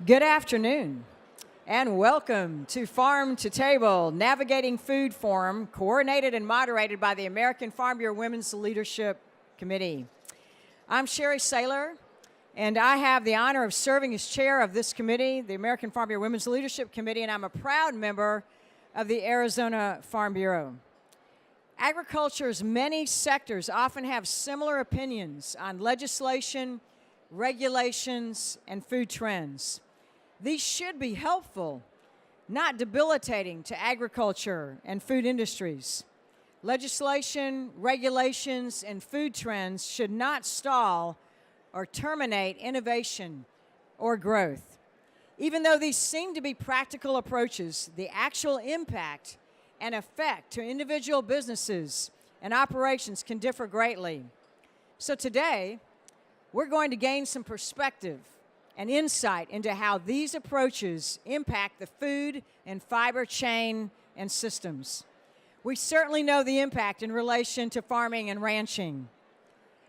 Good afternoon, and welcome to Farm to Table, Navigating Food Forum, coordinated and moderated by the American Farm Bureau Women's Leadership Committee. I'm Sherry Saylor, and I have the honor of serving as chair of this committee, the American Farm Bureau Women's Leadership Committee, and I'm a proud member of the Arizona Farm Bureau. Agriculture's many sectors often have similar opinions on legislation, regulations, and food trends. These should be helpful, not debilitating to agriculture and food industries. Legislation, regulations, and food trends should not stall or terminate innovation or growth. Even though these seem to be practical approaches, the actual impact and effect to individual businesses and operations can differ greatly. So today, we're going to gain some perspective and insight into how these approaches impact the food and fiber chain and systems. We certainly know the impact in relation to farming and ranching.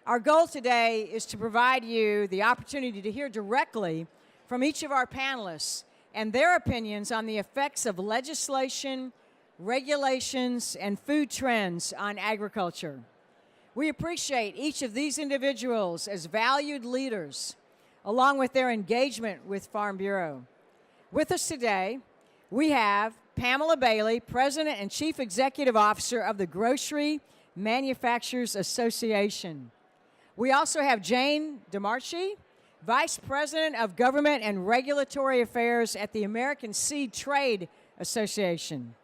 Our goal today is to provide you the opportunity to hear directly from each of our panelists and their opinions on the effects of legislation, regulations, and food trends on agriculture. We appreciate each of these individuals as valued leaders, along with their engagement with Farm Bureau. With us today, we have Pamela Bailey, President and Chief Executive Officer of the Grocery Manufacturers Association. We also have Jane DeMarchi, Vice President of Government and Regulatory Affairs at the American Seed Trade Association.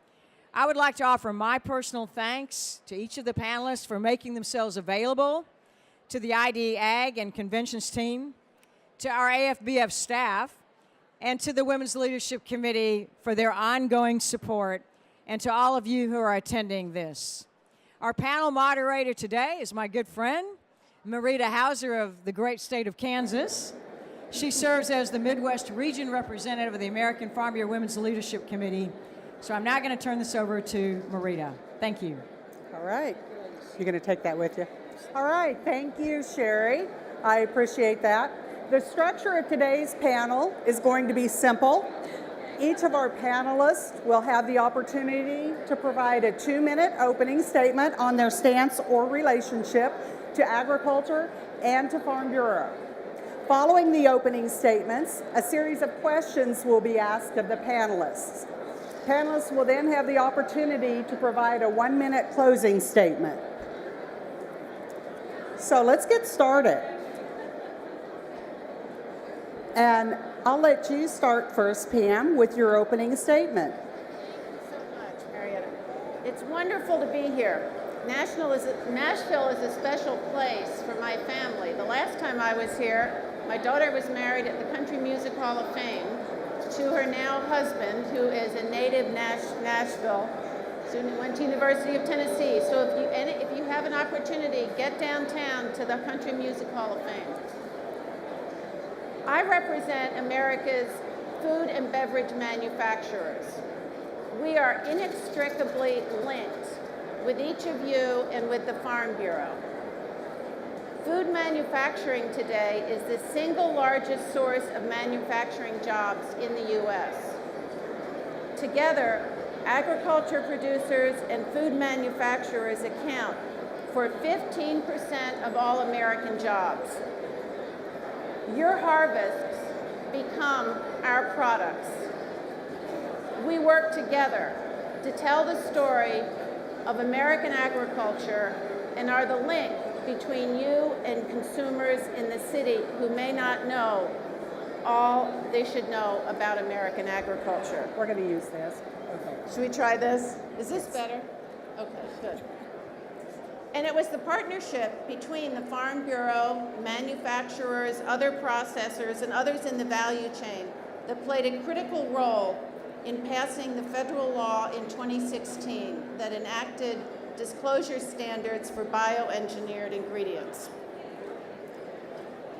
I would like to offer my personal thanks to each of the panelists for making themselves available, to the ID Ag and Conventions team, to our AFBF staff, and to the Women's Leadership Committee for their ongoing support, and to all of you who are attending this. Our panel moderator today is my good friend, Marita Hauser of the great state of Kansas. She serves as the Midwest Region Representative of the American Farm Bureau Women's Leadership Committee. So I'm now going to turn this over to Marita. Thank you. All right. You're going to take that with you? All right. Thank you, Sherry. I appreciate that. The structure of today's panel is going to be simple. Each of our panelists will have the opportunity to provide a 2-minute opening statement on their stance or relationship to agriculture and to Farm Bureau. Following the opening statements, a series of questions will be asked of the panelists. Panelists will then have the opportunity to provide a 1-minute closing statement. So let's get started. And I'll let you start first, Pam, with your opening statement. Thank you so much, Marietta. It's wonderful to be here. Nashville is a special place for my family. The last time I was here, my daughter was married at the Country Music Hall of Fame to her now husband, who is a native Nashville student, went to University of Tennessee. So if you have an opportunity, get downtown to the Country Music Hall of Fame. I represent America's food and beverage manufacturers. We are inextricably linked with each of you and with the Farm Bureau. Food manufacturing today is the single largest source of manufacturing jobs in the U.S. Together, agriculture producers and food manufacturers account for 15% of all American jobs. Your harvests become our products. We work together to tell the story of American agriculture and are the link between you and consumers in the city who may not know all they should know about American agriculture. We're going to use this. Okay. Should we try this? Is this better? Okay, good. And it was the partnership between the Farm Bureau, manufacturers, other processors, and others in the value chain that played a critical role in passing the federal law in 2016 that enacted disclosure standards for bioengineered ingredients.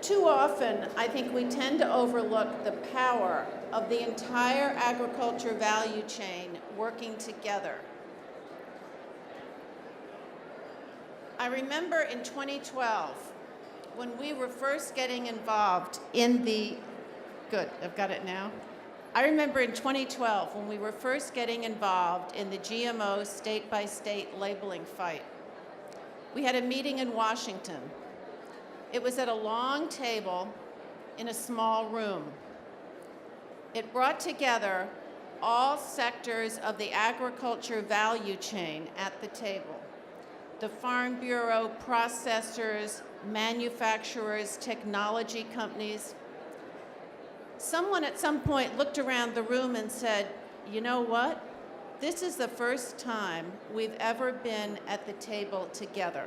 Too often, I think we tend to overlook the power of the entire agriculture value chain working together. I remember in 2012, when we were first getting involved in the Good, I've got it now. I remember in 2012 when we were first getting involved in the GMO state-by-state labeling fight. We had a meeting in Washington. It was at a long table in a small room. It brought together all sectors of the agriculture value chain at the table. The Farm Bureau, processors, manufacturers, technology companies. Someone at some point looked around the room and said, you know what? This is the first time we've ever been at the table together.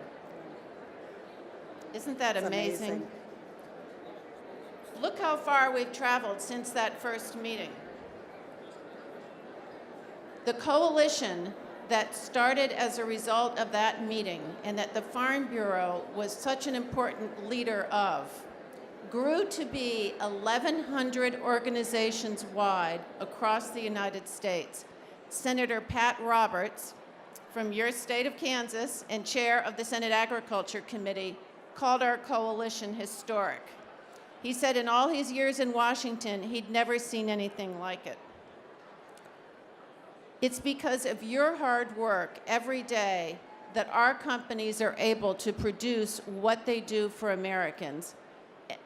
Isn't that amazing? Look how far we've traveled since that first meeting. The coalition that started as a result of that meeting and that the Farm Bureau was such an important leader of grew to be 1,100 organizations wide across the United States. Senator Pat Roberts from your state of Kansas and chair of the Senate Agriculture Committee called our coalition historic. He said in all his years in Washington, he'd never seen anything like it. It's because of your hard work every day that our companies are able to produce what they do for Americans.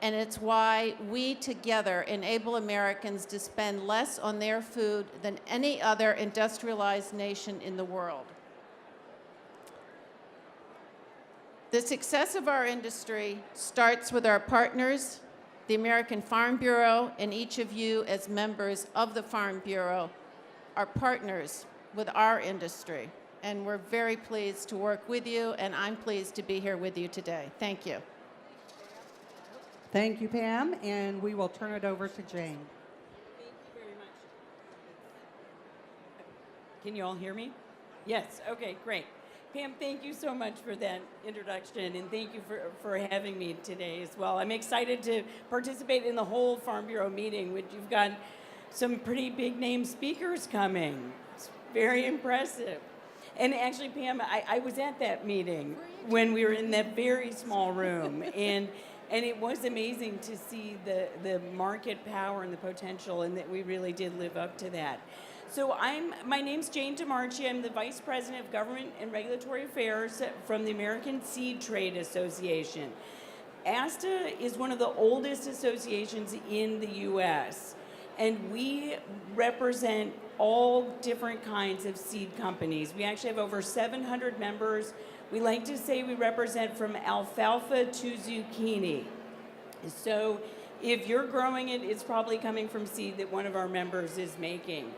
And it's why we together enable Americans to spend less on their food than any other industrialized nation in the world. The success of our industry starts with our partners, the American Farm Bureau, and each of you as members of the Farm Bureau are partners with our industry. And we're very pleased to work with you, and I'm pleased to be here with you today. Thank you. Thank you, Pam, and we will turn it over to Jane. Thank you very much. Can you all hear me? Yes, okay, great. Pam, thank you so much for that introduction, and thank you for having me today as well. I'm excited to participate in the whole Farm Bureau meeting, which you've got some pretty big name speakers coming. It's very impressive. And actually, Pam, I was at that meeting when we were in that very small room, and it was amazing to see the market power and the potential, and that we really did live up to that. So my name's Jane DeMarchi. I'm the Vice President of Government and Regulatory Affairs from the American Seed Trade Association. ASTA is one of the oldest associations in the U.S., and we represent all different kinds of seed companies. We actually have over 700 members. We like to say we represent from alfalfa to zucchini. So if you're growing it, it's probably coming from seed that one of our members is making.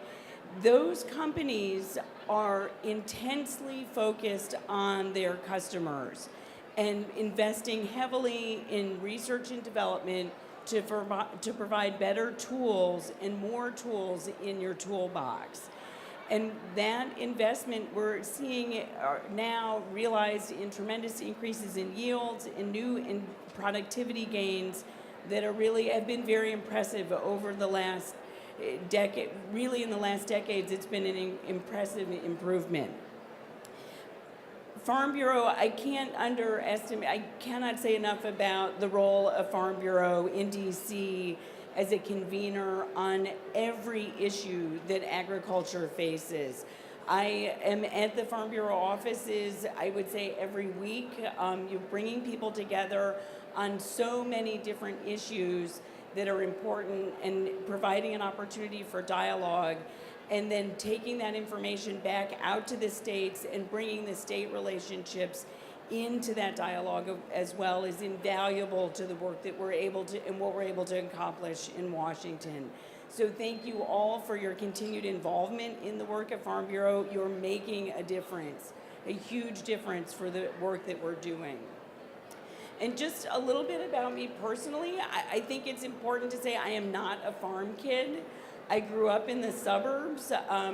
Those companies are intensely focused on their customers and investing heavily in research and development to provide better tools and more tools in your toolbox. And that investment we're seeing now realized in tremendous increases in yields and in productivity gains that are really have been very impressive over the last decade. Really, in the last decades, it's been an impressive improvement. Farm Bureau, I cannot say enough about the role of Farm Bureau in DC as a convener on every issue that agriculture faces. I am at the Farm Bureau offices, I would say every week. You're bringing people together on so many different issues that are important and providing an opportunity for dialogue, and then taking that information back out to the states and bringing the state relationships into that dialogue as well is invaluable to the work that we're able to and what we're able to accomplish in Washington. So thank you all for your continued involvement in the work of Farm Bureau. You're making a difference, a huge difference for the work that we're doing. And just a little bit about me personally, I think it's important to say I am not a farm kid. I grew up in the suburbs.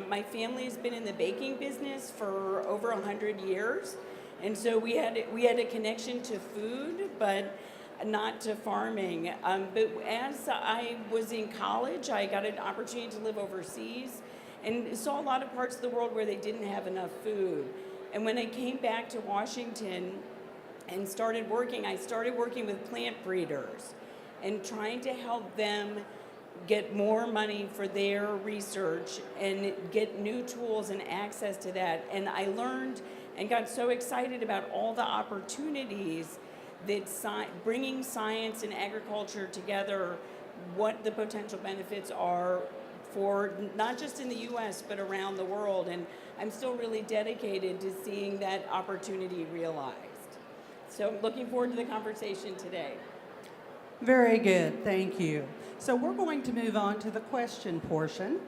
My family has been in the baking business for over 100 years. And so we had a connection to food, but not to farming. But as I was in college, I got an opportunity to live overseas and saw a lot of parts of the world where they didn't have enough food. And when I came back to Washington and started working, I started working with plant breeders and trying to help them get more money for their research and get new tools and access to that. And I learned and got so excited about all the opportunities that bringing science and agriculture together, what the potential benefits are for not just in the US, but around the world. And I'm still really dedicated to seeing that opportunity realized. So I'm looking forward to the conversation today. Very good, thank you. So we're going to move on to the question portion.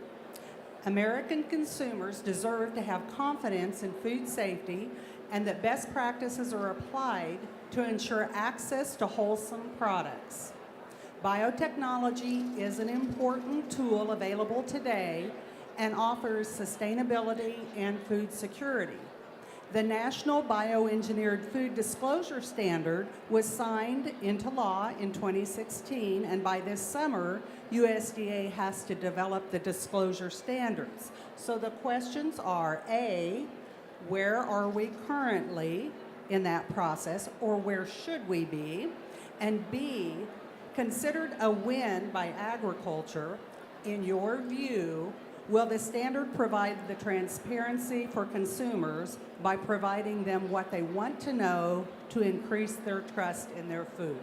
American consumers deserve to have confidence in food safety and that best practices are applied to ensure access to wholesome products. Biotechnology is an important tool available today and offers sustainability and food security. The National Bioengineered Food Disclosure Standard was signed into law in 2016, and by this summer, USDA has to develop the disclosure standards. So the questions are, A, where are we currently in that process, or where should we be? And B, considered a win by agriculture, in your view, will the standard provide the transparency for consumers by providing them what they want to know to increase their trust in their food?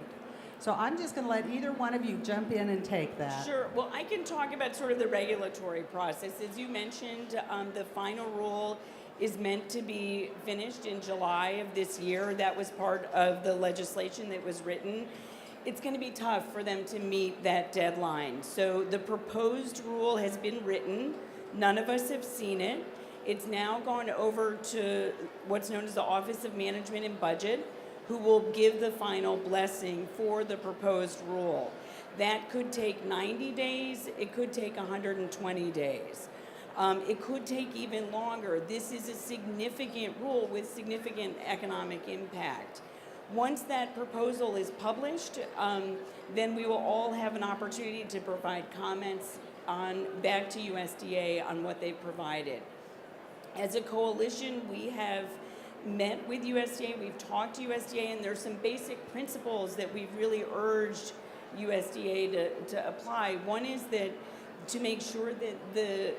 So I'm just going to let either one of you jump in and take that. Sure. Well, I can talk about sort of the regulatory process. As you mentioned, the final rule is meant to be finished in July of this year. That was part of the legislation that was written. It's going to be tough for them to meet that deadline. So the proposed rule has been written. None of us have seen it. It's now gone over to what's known as the Office of Management and Budget, who will give the final blessing for the proposed rule. That could take 90 days. It could take 120 days. It could take even longer. This is a significant rule with significant economic impact. Once that proposal is published, then we will all have an opportunity to provide comments back to USDA on what they've provided. As a coalition, we have met with USDA, we've talked to USDA, and there's some basic principles that we've really urged USDA to apply. One is that to make sure that the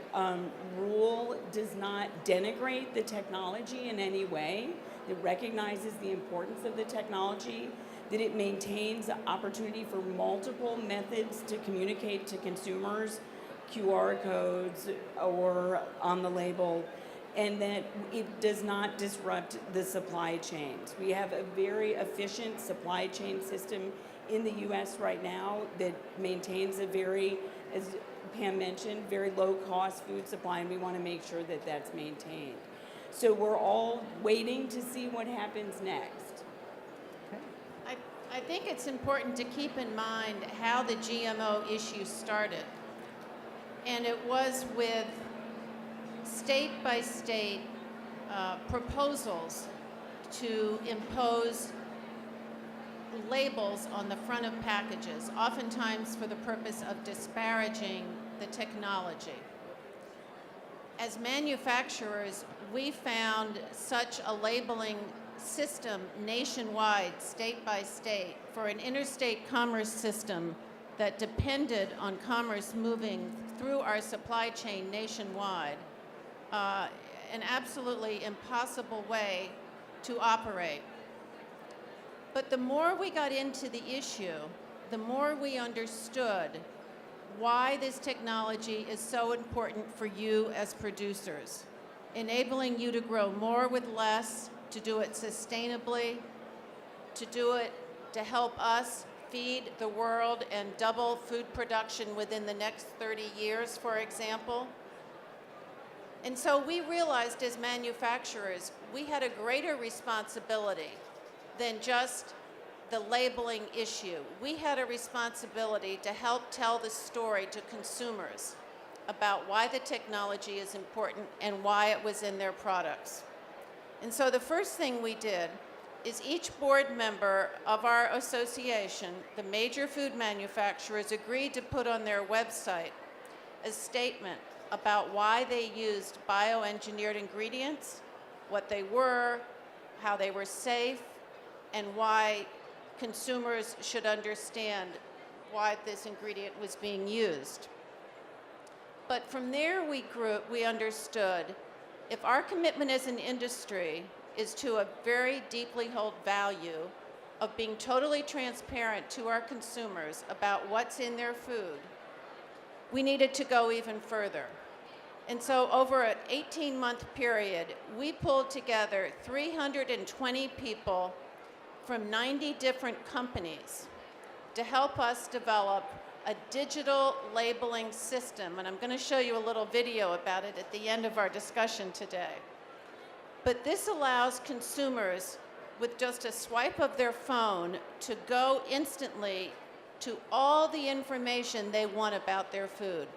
rule does not denigrate the technology in any way, that recognizes the importance of the technology, that it maintains opportunity for multiple methods to communicate to consumers, QR codes or on the label, and that it does not disrupt the supply chains. We have a very efficient supply chain system in the US right now that maintains a very, as Pam mentioned, very low-cost food supply, and we want to make sure that that's maintained. So we're all waiting to see what happens next. I think it's important to keep in mind how the GMO issue started. And it was with state-by-state proposals to impose labels on the front of packages, oftentimes for the purpose of disparaging the technology. As manufacturers, we found such a labeling system nationwide, state by state, for an interstate commerce system that depended on commerce moving through our supply chain nationwide, an absolutely impossible way to operate. But the more we got into the issue, the more we understood why this technology is so important for you as producers, enabling you to grow more with less, to do it sustainably, to do it to help us feed the world and double food production within the next 30 years, for example. And so we realized as manufacturers, we had a greater responsibility than just the labeling issue. We had a responsibility to help tell the story to consumers about why the technology is important and why it was in their products. And so the first thing we did is each board member of our association, the major food manufacturers, agreed to put on their website a statement about why they used bioengineered ingredients, what they were, how they were safe, and why consumers should understand why this ingredient was being used. But from there we understood if our commitment as an industry is to a very deeply held value of being totally transparent to our consumers about what's in their food, we needed to go even further. And so over an 18-month period, we pulled together 320 people from 90 different companies to help us develop a digital labeling system. And I'm going to show you a little video about it at the end of our discussion today. But this allows consumers, with just a swipe of their phone, to go instantly to all the information they want about their food.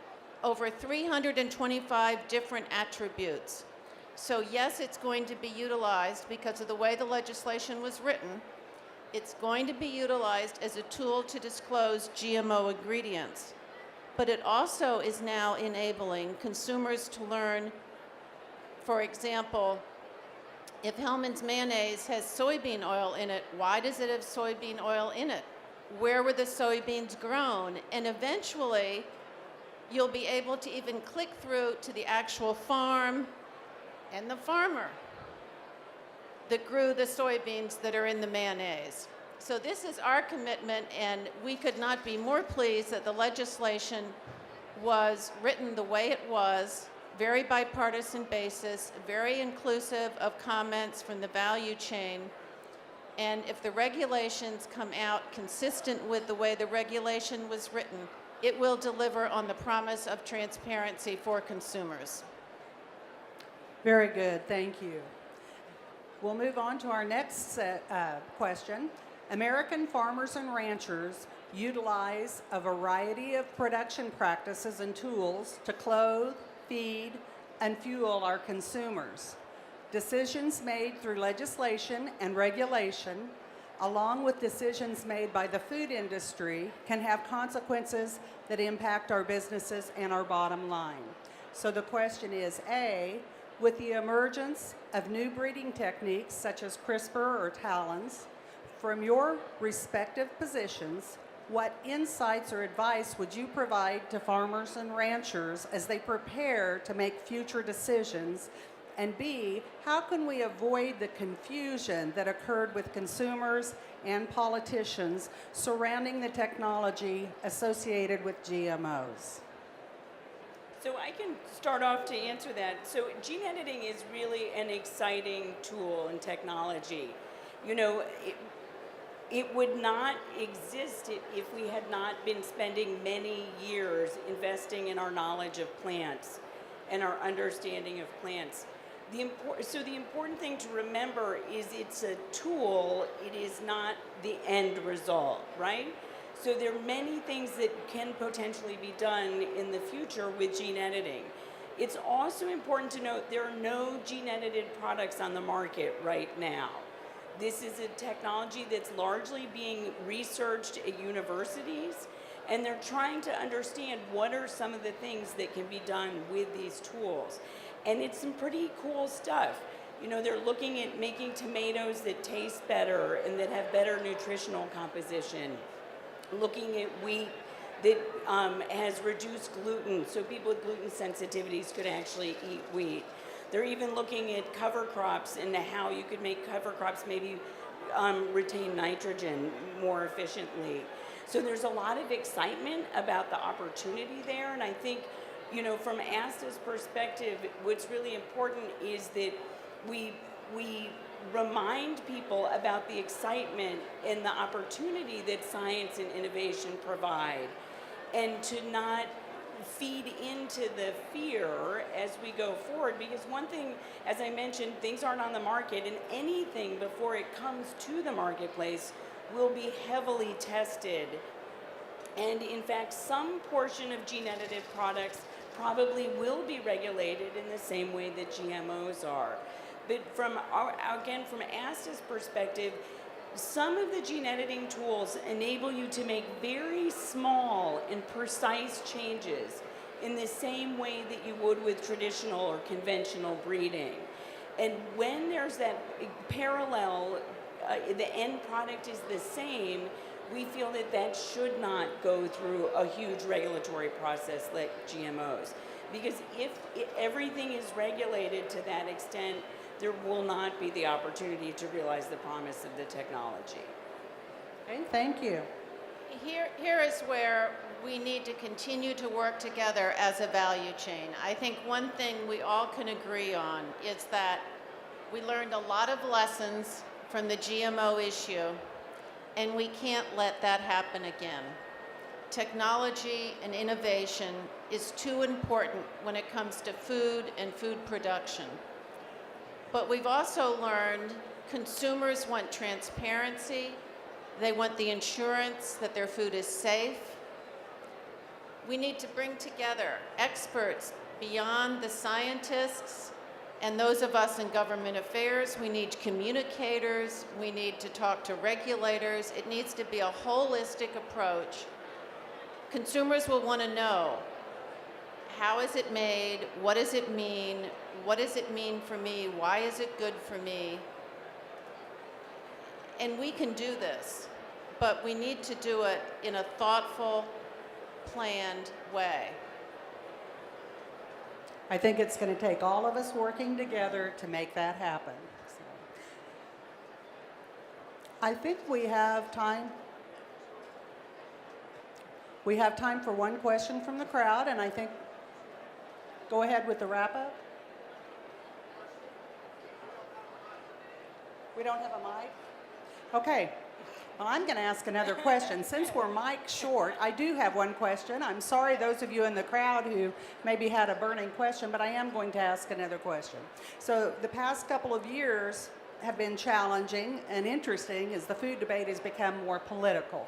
Over 325 different attributes. So yes, it's going to be utilized because of the way the legislation was written. It's going to be utilized as a tool to disclose GMO ingredients. But it also is now enabling consumers to learn, for example, if Hellmann's mayonnaise has soybean oil in it, why does it have soybean oil in it? Where were the soybeans grown? And eventually, you'll be able to even click through to the actual farm and the farmer that grew the soybeans that are in the mayonnaise. So this is our commitment, and we could not be more pleased that the legislation was written the way it was, very bipartisan basis, very inclusive of comments from the value chain. And if the regulations come out consistent with the way the regulation was written, it will deliver on the promise of transparency for consumers. Very good, thank you. We'll move on to our next question. American farmers and ranchers utilize a variety of production practices and tools to clothe, feed, and fuel our consumers. Decisions made through legislation and regulation, along with decisions made by the food industry, can have consequences that impact our businesses and our bottom line. So the question is, A, with the emergence of new breeding techniques such as CRISPR or talons, from your respective positions, what insights or advice would you provide to farmers and ranchers as they prepare to make future decisions? And B, how can we avoid the confusion that occurred with consumers and politicians surrounding the technology associated with GMOs? So I can start off to answer that. So gene editing is really an exciting tool and technology. You know, it would not exist if we had not been spending many years investing in our knowledge of plants and our understanding of plants. So the important thing to remember is it's a tool, it is not the end result, right? So there are many things that can potentially be done in the future with gene editing. It's also important to note there are no gene-edited products on the market right now. This is a technology that's largely being researched at universities, and they're trying to understand what are some of the things that can be done with these tools. And it's some pretty cool stuff. You know, they're looking at making tomatoes that taste better and that have better nutritional composition. Looking at wheat that has reduced gluten, so people with gluten sensitivities could actually eat wheat. They're even looking at cover crops and how you could make cover crops maybe retain nitrogen more efficiently. So there's a lot of excitement about the opportunity there, and I think, you know, from ASTA's perspective, what's really important is that we remind people about the excitement and the opportunity that science and innovation provide, and to not feed into the fear as we go forward, because one thing, as I mentioned, things aren't on the market, and anything before it comes to the marketplace will be heavily tested. And in fact, some portion of gene-edited products probably will be regulated in the same way that GMOs are. But from ASTA's perspective, some of the gene editing tools enable you to make very small and precise changes in the same way that you would with traditional or conventional breeding. And when there's that parallel, the end product is the same, we feel that that should not go through a huge regulatory process like GMOs. Because if everything is regulated to that extent, there will not be the opportunity to realize the promise of the technology. Okay, thank you. Here is where we need to continue to work together as a value chain. I think one thing we all can agree on is that we learned a lot of lessons from the GMO issue, and we can't let that happen again. Technology and innovation is too important when it comes to food and food production. But we've also learned consumers want transparency. They want the insurance that their food is safe. We need to bring together experts beyond the scientists and those of us in government affairs. We need communicators. We need to talk to regulators. It needs to be a holistic approach. Consumers will want to know, how is it made? What does it mean? What does it mean for me? Why is it good for me? And we can do this, but we need to do it in a thoughtful, planned way. I think it's going to take all of us working together to make that happen. So, I think we have time. We have time for one question from the crowd, and I think, go ahead with the wrap-up. We don't have a mic? Okay. Well, I'm going to ask another question. Since we're mic short, I do have one question. I'm sorry those of you in the crowd who maybe had a burning question, but I am going to ask another question. So the past couple of years have been challenging and interesting as the food debate has become more political.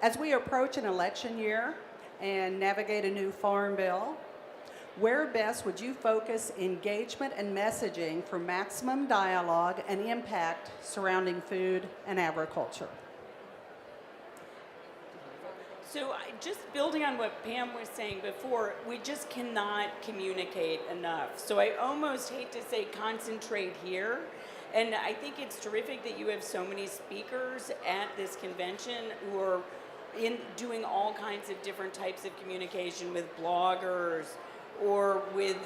As we approach an election year and navigate a new farm bill, where best would you focus engagement and messaging for maximum dialogue and impact surrounding food and agriculture? So just building on what Pam was saying before, we just cannot communicate enough. So I almost hate to say concentrate here. And I think it's terrific that you have so many speakers at this convention who are doing all kinds of different types of communication with bloggers or with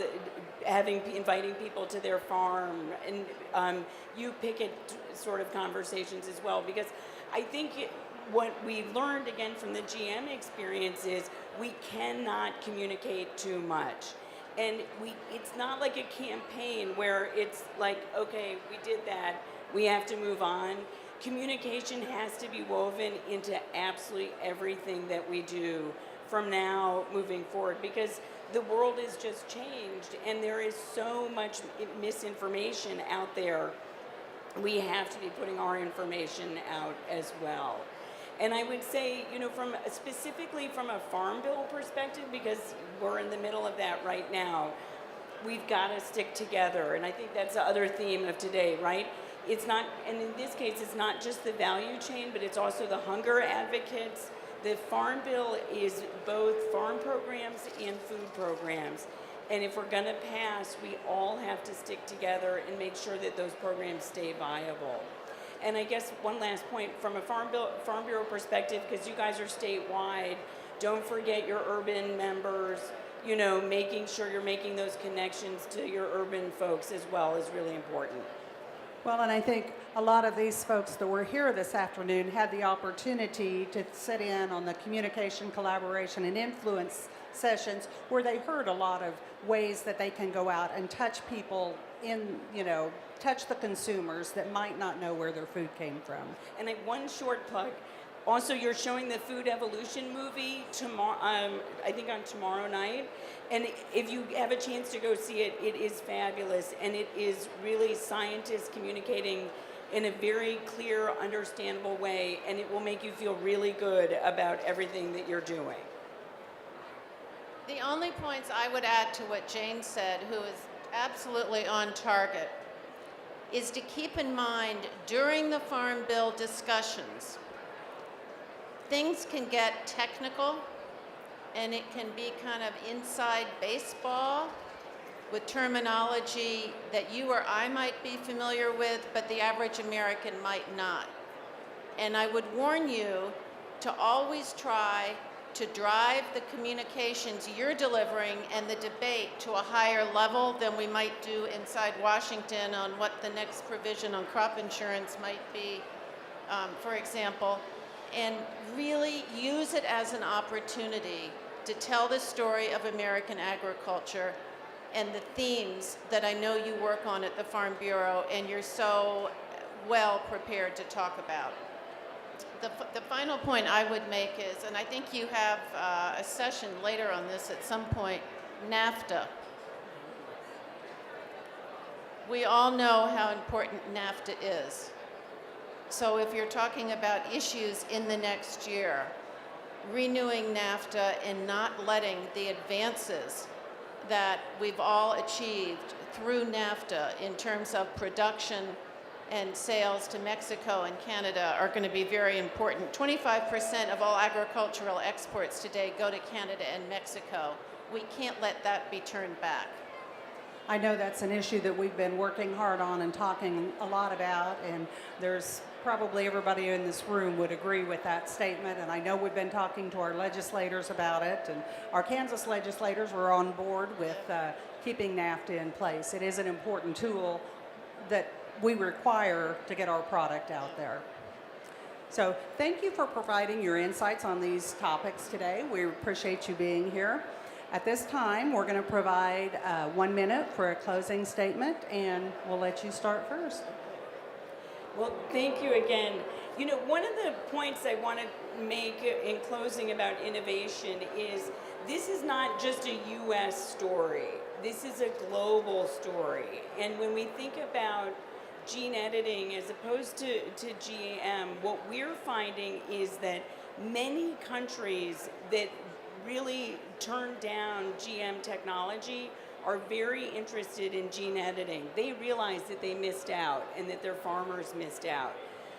inviting people to their farm. And you pick at sort of conversations as well, because I think what we learned again from the GM experience is we cannot communicate too much. And it's not like a campaign where it's like, okay, we did that, we have to move on. Communication has to be woven into absolutely everything that we do from now moving forward, because the world has just changed and there is so much misinformation out there. We have to be putting our information out as well. And I would say, specifically from a farm bill perspective, because we're in the middle of that right now, we've got to stick together. And I think that's the other theme of today, right? It's not, and in this case, it's not just the value chain, but it's also the hunger advocates. The farm bill is both farm programs and food programs. And if we're going to pass, we all have to stick together and make sure that those programs stay viable. And I guess one last point from a Farm Bureau perspective, because you guys are statewide, don't forget your urban members, making sure you're making those connections to your urban folks as well is really important. Well, and I think a lot of these folks that were here this afternoon had the opportunity to sit in on the communication, collaboration, and influence sessions where they heard a lot of ways that they can go out and touch people touch the consumers that might not know where their food came from. And one short plug. Also, you're showing the Food Evolution movie tomorrow, I think on tomorrow night. And if you have a chance to go see it, it is fabulous. And it is really scientists communicating in a very clear, understandable way. And it will make you feel really good about everything that you're doing. The only points I would add to what Jane said, who is absolutely on target, is to keep in mind during the Farm Bill discussions, things can get technical and it can be kind of inside baseball with terminology that you or I might be familiar with, but the average American might not. And I would warn you to always try to drive the communications you're delivering and the debate to a higher level than we might do inside Washington on what the next provision on crop insurance might be, for example, and really use it as an opportunity to tell the story of American agriculture and the themes that I know you work on at the Farm Bureau and you're so well prepared to talk about. The final point I would make is, and I think you have a session later on this at some point, NAFTA. We all know how important NAFTA is. So if you're talking about issues in the next year, renewing NAFTA and not letting the advances that we've all achieved through NAFTA in terms of production and sales to Mexico and Canada are going to be very important. 25% of all agricultural exports today go to Canada and Mexico. We can't let that be turned back. I know that's an issue that we've been working hard on and talking a lot about, and there's probably everybody in this room would agree with that statement, and I know we've been talking to our legislators about it, and our Kansas legislators were on board with keeping NAFTA in place. It is an important tool that we require to get our product out there. So thank you for providing your insights on these topics today. We appreciate you being here. At this time, we're going to provide 1 minute for a closing statement, and we'll let you start first. Well, thank you again. You know, one of the points I want to make in closing about innovation is this is not just a U.S. story. This is a global story. And when we think about gene editing as opposed to GM, what we're finding is that many countries that really turn down GM technology are very interested in gene editing. They realize that they missed out and that their farmers missed out.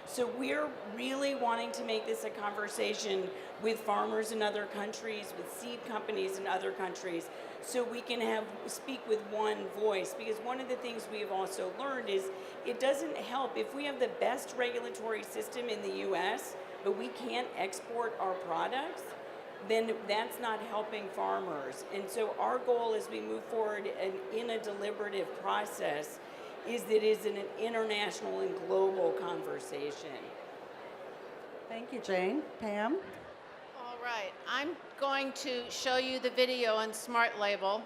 So we're really wanting to make this a conversation with farmers in other countries, with seed companies in other countries, so we can speak with one voice. Because one of the things we have also learned is it doesn't help if we have the best regulatory system in the US, but we can't export our products, then that's not helping farmers. And so our goal as we move forward in a deliberative process is that it is an international and global conversation. Thank you, Jane. Pam? All right, I'm going to show you the video on Smart Label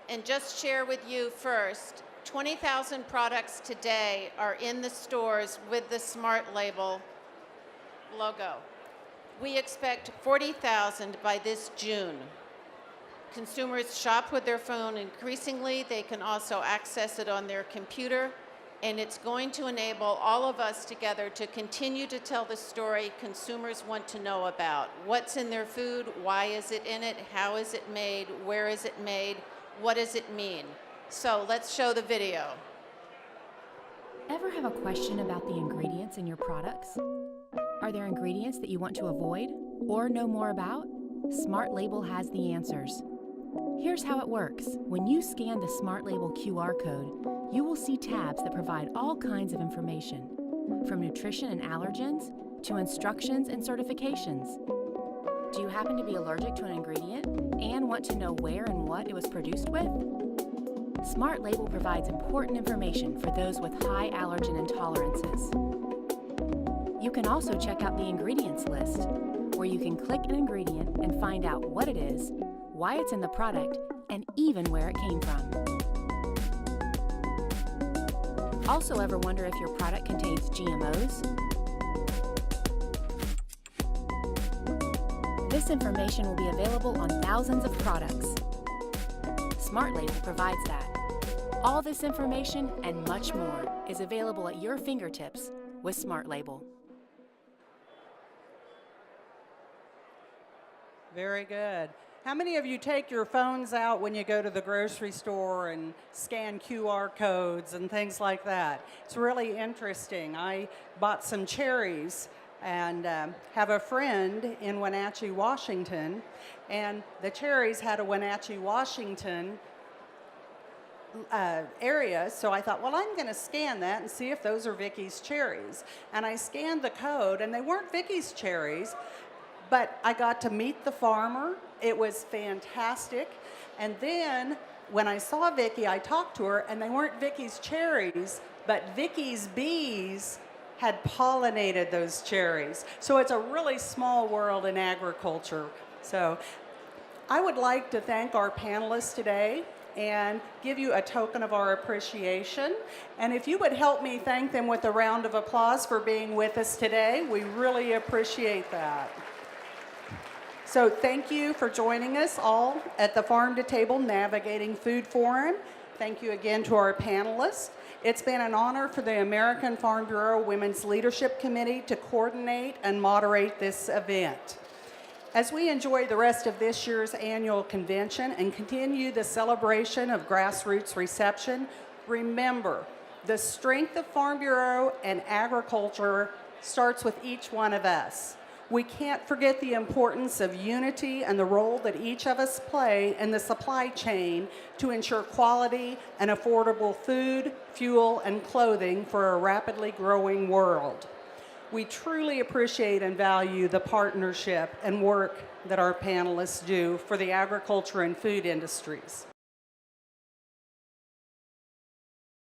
and just share with you first, 20,000 products today are in the stores with the Smart Label logo. We expect 40,000 by this June. Consumers shop with their phone increasingly. They can also access it on their computer, and it's going to enable all of us together to continue to tell the story consumers want to know about. What's in their food? Why is it in it? How is it made? Where is it made? What does it mean? So let's show the video. Ever have a question about the ingredients in your products? Are there ingredients that you want to avoid or know more about? Smart Label has the answers. Here's how it works. When you scan the Smart Label QR code, you will see tabs that provide all kinds of information, from nutrition and allergens to instructions and certifications. Do you happen to be allergic to an ingredient and want to know where and what it was produced with? Smart Label provides important information for those with high allergen intolerances. You can also check out the ingredients list, where you can click an ingredient and find out what it is, why it's in the product, and even where it came from. Also ever wonder if your product contains GMOs? This information will be available on thousands of products. Smart Label provides that. All this information and much more is available at your fingertips with Smart Label. Very good. How many of you take your phones out when you go to the grocery store and scan QR codes and things like that? It's really interesting. I bought some cherries and have a friend in Wenatchee, Washington, and the cherries had a Wenatchee, Washington area, so I thought, well, I'm going to scan that and see if those are Vicky's cherries. And I scanned the code, and they weren't Vicky's cherries, but I got to meet the farmer. It was fantastic. And then when I saw Vicky, I talked to her, and they weren't Vicky's cherries, but Vicky's bees had pollinated those cherries. So it's a really small world in agriculture. So I would like to thank our panelists today and give you a token of our appreciation. And if you would help me thank them with a round of applause for being with us today, we really appreciate that. So thank you for joining us all at the Farm to Table Navigating Food Forum. Thank you again to our panelists. It's been an honor for the American Farm Bureau Women's Leadership Committee to coordinate and moderate this event. As we enjoy the rest of this year's annual convention and continue the celebration of grassroots reception, remember, the strength of Farm Bureau and agriculture starts with each one of us. We can't forget the importance of unity and the role that each of us play in the supply chain to ensure quality and affordable food, fuel, and clothing for a rapidly growing world. We truly appreciate and value the partnership and work that our panelists do for the agriculture and food industries.